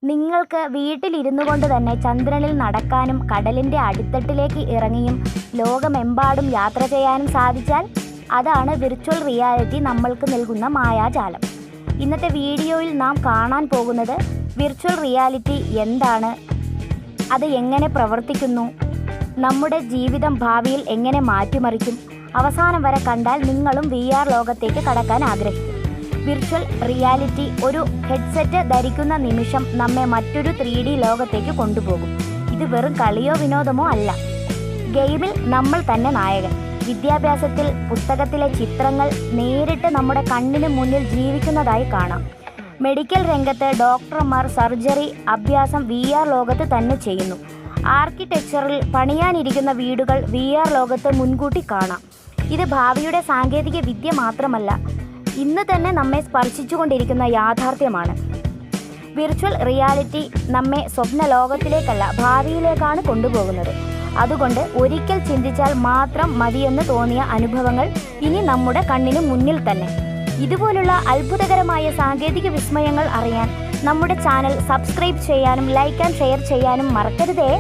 നിങ്ങൾക്ക് വീട്ടിലിരുന്നു കൊണ്ട് തന്നെ ചന്ദ്രനിൽ നടക്കാനും കടലിൻ്റെ അടിത്തട്ടിലേക്ക് ഇറങ്ങിയും ലോകമെമ്പാടും യാത്ര ചെയ്യാനും സാധിച്ചാൽ അതാണ് വിർച്വൽ റിയാലിറ്റി നമ്മൾക്ക് നൽകുന്ന മായാജാലം. ഇന്നത്തെ വീഡിയോയിൽ നാം കാണാൻ പോകുന്നത് വിർച്വൽ റിയാലിറ്റി എന്താണ്, അത് എങ്ങനെ പ്രവർത്തിക്കുന്നു, നമ്മുടെ ജീവിതം ഭാവിയിൽ എങ്ങനെ മാറ്റിമറിക്കും. അവസാനം വരെ കണ്ടാൽ നിങ്ങളും VR ലോകത്തേക്ക് കടക്കാൻ ആഗ്രഹിക്കും. വിർച്വൽ റിയാലിറ്റി ഒരു ഹെഡ്സെറ്റ് ധരിക്കുന്ന നിമിഷം നമ്മെ മറ്റൊരു 3D ലോകത്തേക്ക് കൊണ്ടുപോകും. ഇത് വെറും കളിയോ വിനോദമോ അല്ല. ഗെയിമിൽ നമ്മൾ തന്നെ നായകൻ. വിദ്യാഭ്യാസത്തിൽ പുസ്തകത്തിലെ ചിത്രങ്ങൾ നേരിട്ട് നമ്മുടെ കണ്ണിന് മുന്നിൽ ജീവിക്കുന്നതായി കാണാം. മെഡിക്കൽ രംഗത്ത് ഡോക്ടർമാർ സർജറി അഭ്യാസം VR ലോകത്ത് തന്നെ ചെയ്യുന്നു. ആർക്കിടെക്ചറിൽ പണിയാനിരിക്കുന്ന വീടുകൾ VR ലോകത്ത് മുൻകൂട്ടി കാണാം. ഇത് ഭാവിയുടെ സാങ്കേതിക വിദ്യ മാത്രമല്ല, ഇന്ന് തന്നെ നമ്മെ സ്പർശിച്ചുകൊണ്ടിരിക്കുന്ന യാഥാർത്ഥ്യമാണ്. വിർച്വൽ റിയാലിറ്റി നമ്മെ സ്വപ്ന ലോകത്തിലേക്കല്ല, ഭാവിയിലേക്കാണ് കൊണ്ടുപോകുന്നത്. അതുകൊണ്ട് ഒരിക്കൽ ചിന്തിച്ചാൽ മാത്രം മതിയെന്ന് തോന്നിയ അനുഭവങ്ങൾ ഇനി നമ്മുടെ കണ്ണിന് മുന്നിൽ തന്നെ. ഇതുപോലുള്ള അത്ഭുതകരമായ സാങ്കേതിക വിസ്മയങ്ങൾ അറിയാൻ നമ്മുടെ ചാനൽ സബ്സ്ക്രൈബ് ചെയ്യാനും ലൈക്ക് ആൻഡ് ഷെയർ ചെയ്യാനും മറക്കരുതേ.